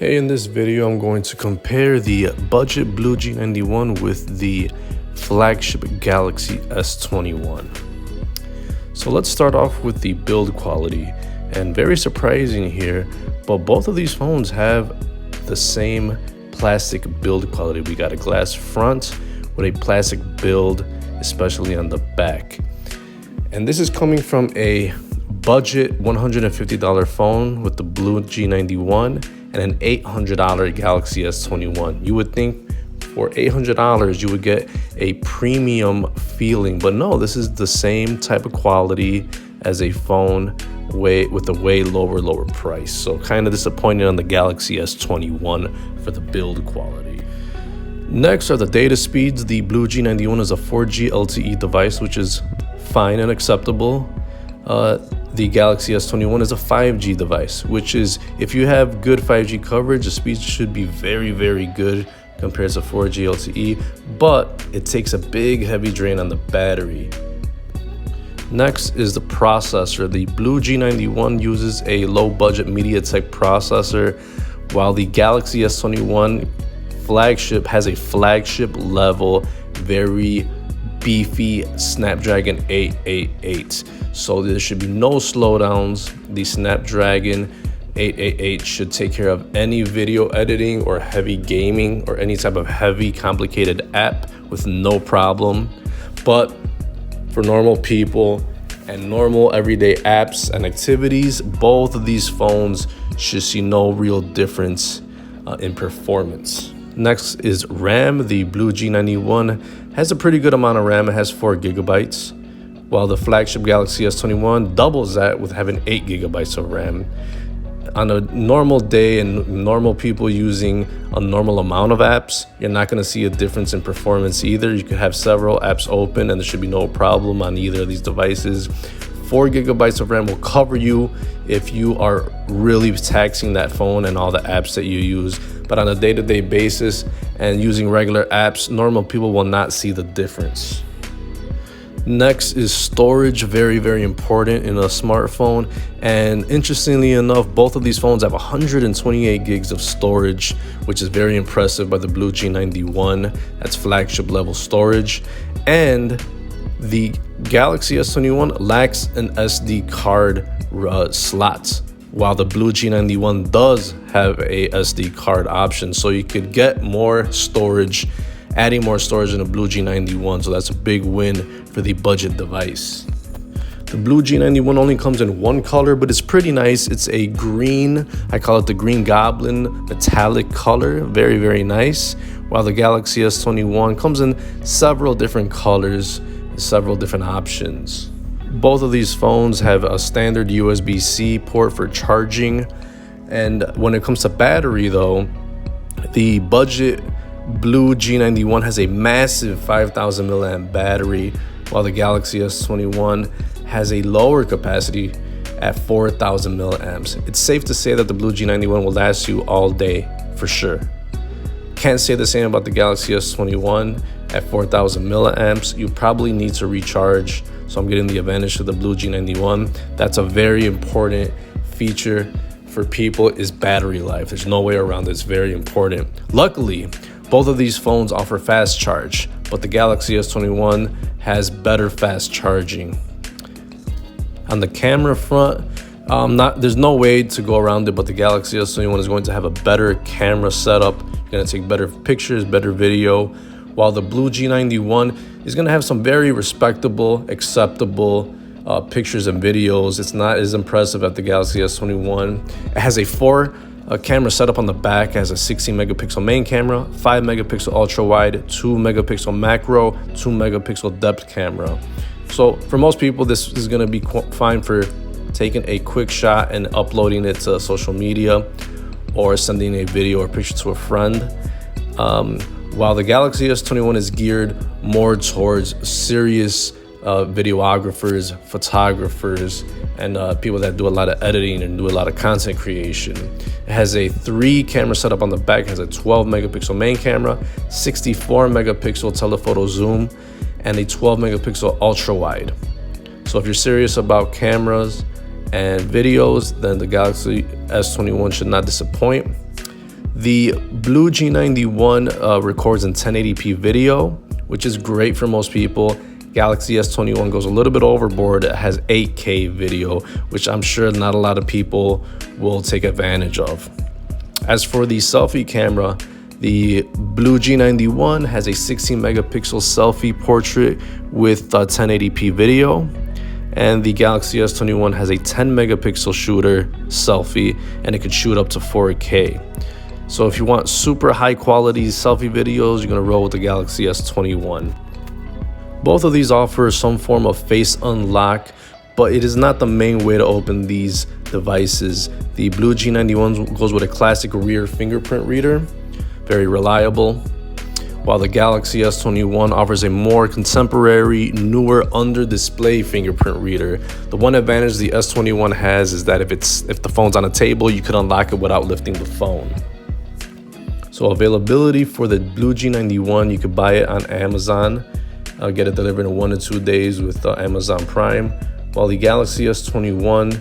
Hey, in this video I'm going to compare the budget Blu G91 with the flagship Galaxy S21. So let's start off with the build quality, and very surprising here, but both of these phones have the same plastic build quality. We got a glass front with a plastic build, especially on the back. And this is coming from a budget $150 phone with the Blu G91 and an $800 Galaxy S21. You would think for $800 you would get a premium feeling, but no, this is the same type of quality as a phone with a way lower price. So kind of disappointed on the Galaxy S21 for the build quality. Next are the data speeds. The Blu G91 is a 4G LTE device, which is fine and acceptable. The Galaxy S21 is a 5G device, which is, if you have good 5G coverage, the speed should be very good compared to 4G LTE, but it takes a big heavy drain on the battery. Next is the processor. The Blu G91 uses a low budget MediaTek processor, while the Galaxy S21 flagship has a flagship level, very beefy Snapdragon 888. So there should be no slowdowns. The Snapdragon 888 should take care of any video editing or heavy gaming or any type of heavy complicated app with no problem. But for normal people and normal everyday apps and activities, both of these phones should see no real difference in performance. Next is RAM. The Blu G91 has a pretty good amount of RAM. It has 4 gigabytes, while the flagship Galaxy S21 doubles that with having 8 gigabytes of RAM. On a normal day and normal people using a normal amount of apps, you're not going to see a difference in performance either. You could have several apps open and there should be no problem on either of these devices. 4 gigabytes of RAM will cover you if you are really taxing that phone and all the apps that you use. But on a day-to-day basis and using regular apps, normal people will not see the difference. Next is storage, very important in a smartphone. And interestingly enough, both of these phones have 128 gigs of storage, which is very impressive by the Blu G91. That's flagship level storage. And the Galaxy S21 lacks an SD card slot, while the Blu G91 does have a SD card option. So you could get more storage, adding more storage in the Blu G91, so that's a big win for the budget device. The Blu G91 only comes in one color, but it's pretty nice. It's a green, I call it the Green Goblin metallic color, very nice, while the Galaxy S21 comes in several different colors, several different options. Both of these phones have a standard USB-C port for charging, and when it comes to battery though, the budget Blu G91 has a massive 5,000 milliamp battery, while the Galaxy S21 has a lower capacity at 4,000 milliamps. It's safe to say that the Blu G91 will last you all day for sure. Can't say the same about the Galaxy S21. At 4,000 milliamps, you probably need to recharge, so I'm getting the advantage to the Blu G91. That's a very important feature for people, is battery life. There's no way around it. It's very important. Luckily, both of these phones offer fast charge, but the Galaxy S21 has better fast charging. On the camera front, there's no way to go around it, but the Galaxy S21 is going to have a better camera setup. You're going to take better pictures, better video, while the Blu G91 is going to have some very respectable, acceptable pictures and videos. It's not as impressive as the Galaxy S21. It has a camera setup on the back. It has a 16 megapixel main camera, 5 megapixel ultra wide, 2 megapixel macro, 2 megapixel depth camera. So for most people, this is going to be fine for taking a quick shot and uploading it to social media or sending a video or picture to a friend. While the Galaxy S21 is geared more towards serious videographers, photographers, and people that do a lot of editing and do a lot of content creation. It has a 3 camera setup on the back. It has a 12 megapixel main camera, 64 megapixel telephoto zoom, and a 12 megapixel ultra wide. So if you're serious about cameras and videos, then the Galaxy S21 should not disappoint. The Blu G91 records in 1080p video, which is great for most people. Galaxy S21 goes a little bit overboard. It has 8K video, which I'm sure not a lot of people will take advantage of. As for the selfie camera, the Blu G91 has a 16 megapixel selfie portrait with 1080p video, and the Galaxy S21 has a 10 megapixel shooter selfie, and it could shoot up to 4K. So if you want super high quality selfie videos, you're gonna roll with the Galaxy S21. Both of these offer some form of face unlock, but it is not the main way to open these devices. The Blu G91 goes with a classic rear fingerprint reader, very reliable, while the Galaxy S21 offers a more contemporary, newer under-display fingerprint reader. The one advantage the S21 has is that if the phone's on a table, you can unlock it without lifting the phone. So availability for the Blu G91, you could buy it on Amazon, get it delivered in 1 to 2 days with Amazon Prime, while the Galaxy S21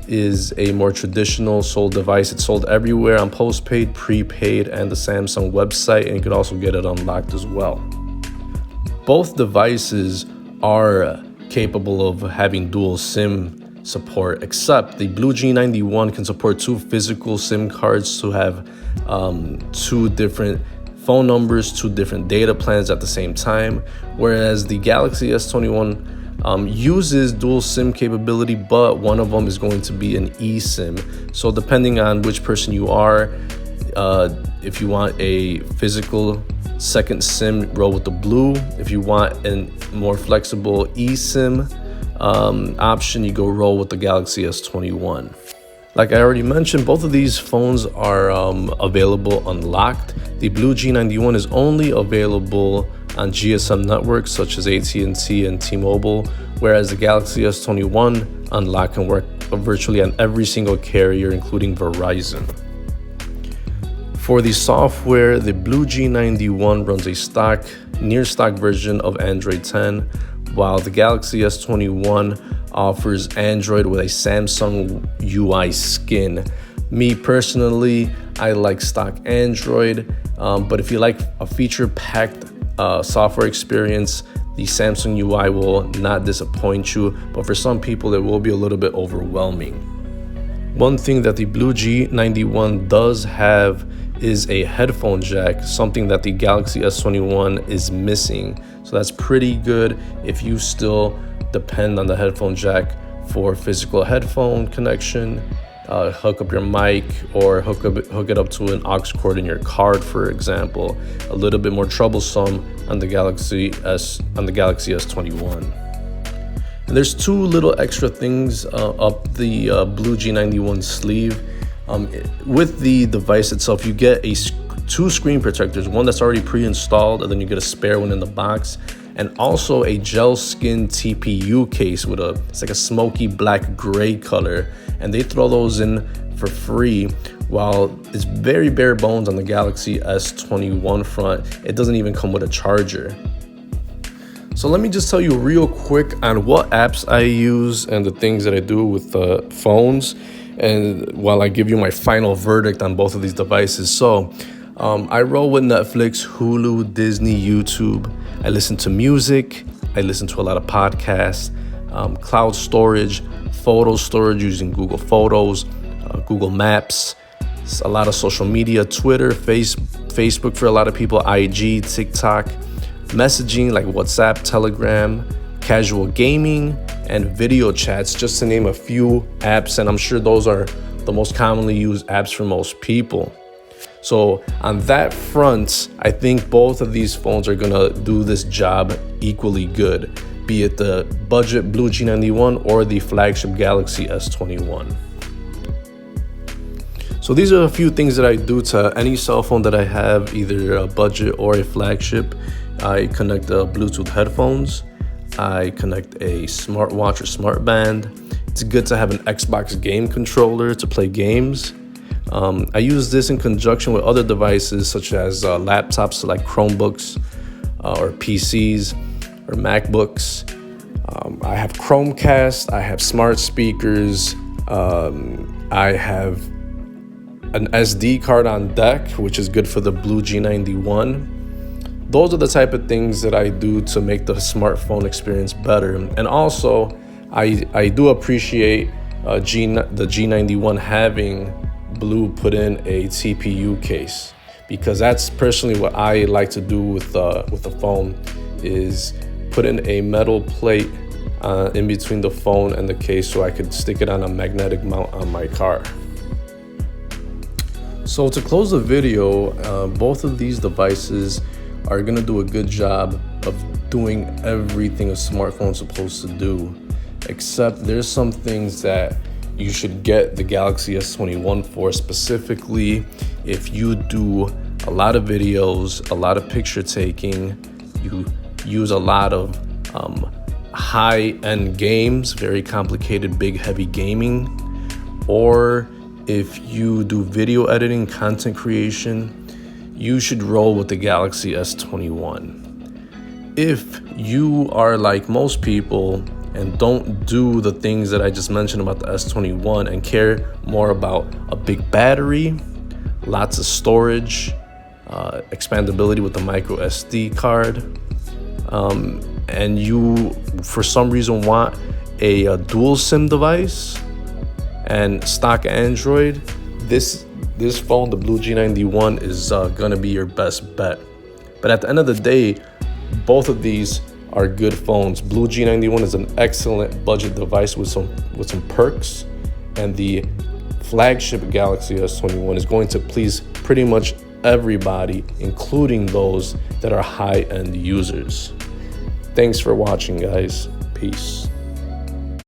is a more traditional sold device. It's sold everywhere on postpaid, prepaid, and the Samsung website, and you could also get it unlocked as well. Both devices are capable of having dual SIM support, except the Blu G91 can support 2 physical SIM cards to have 2 different phone numbers, 2 different data plans at the same time, whereas the Galaxy S21 uses dual SIM capability, but one of them is going to be an eSIM. So depending on which person you are, if you want a physical second SIM, roll with the Blu. If you want a more flexible eSIM option, you go roll with the Galaxy S21. Like I already mentioned, both of these phones are available unlocked. The Blu G91 is only available on GSM networks such as AT&T and T-Mobile, whereas the Galaxy S21 unlock can work virtually on every single carrier, including Verizon. For the software, the Blu G91 runs a near stock version of Android 10, while the Galaxy S21 offers Android with a Samsung UI skin. Me personally, I like stock Android, but if you like a feature-packed software experience, the Samsung UI will not disappoint you, but for some people it will be a little bit overwhelming. One thing that the Blu G91 does have is a headphone jack, something that the Galaxy S21 is missing. So that's pretty good if you still depend on the headphone jack for physical headphone connection, hook up your mic, or hook it up to an aux cord in your card, for example. A little bit more troublesome on the Galaxy S21. And there's 2 little extra things up the Blu G91 sleeve. With the device itself, you get 2 screen protectors, one that's already pre-installed, and then you get a spare one in the box, and also a gel skin TPU case with it's like a smoky black gray color, and they throw those in for free. While it's very bare bones on the Galaxy S21 front, it doesn't even come with a charger. So let me just tell you real quick on what apps I use and the things that I do with the phones, and while I give you my final verdict on both of these devices. So I roll with Netflix, Hulu, Disney, YouTube. I listen to music. I listen to a lot of podcasts, cloud storage, photo storage using Google Photos, Google Maps, a lot of social media, Twitter, Facebook for a lot of people, IG, TikTok, messaging like WhatsApp, Telegram, casual gaming, and video chats, just to name a few apps. And I'm sure those are the most commonly used apps for most people. So on that front, I think both of these phones are gonna do this job equally good, be it the budget Blu G91 or the flagship Galaxy S21. So these are a few things that I do to any cell phone that I have, either a budget or a flagship. I connect Bluetooth headphones. I connect a smartwatch or smartband. It's good to have an Xbox game controller to play games. I use this in conjunction with other devices such as laptops like Chromebooks or PCs or MacBooks. I have Chromecast, I have smart speakers, I have an SD card on deck, which is good for the Blu G91. Those are the type of things that I do to make the smartphone experience better. And also, I do appreciate the G91 having Blu put in a TPU case, because that's personally what I like to do with the phone, is put in a metal plate in between the phone and the case so I could stick it on a magnetic mount on my car. So to close the video, both of these devices are going to do a good job of doing everything a smartphone's supposed to do, except there's some things that you should get the Galaxy S21 for, specifically if you do a lot of videos, a lot of picture taking, you use a lot of high-end games, very complicated, big, heavy gaming, or if you do video editing, content creation, you should roll with the Galaxy S21. If you are like most people and don't do the things that I just mentioned about the S21 and care more about a big battery, lots of storage, expandability with the micro SD card, and you for some reason want a dual SIM device and stock Android, this phone, the Blu G91, is gonna be your best bet. But at the end of the day, both of these are good phones. Blu G91 is an excellent budget device with some perks, and the flagship Galaxy S21 is going to please pretty much everybody, including those that are high-end users. Thanks for watching, guys. Peace.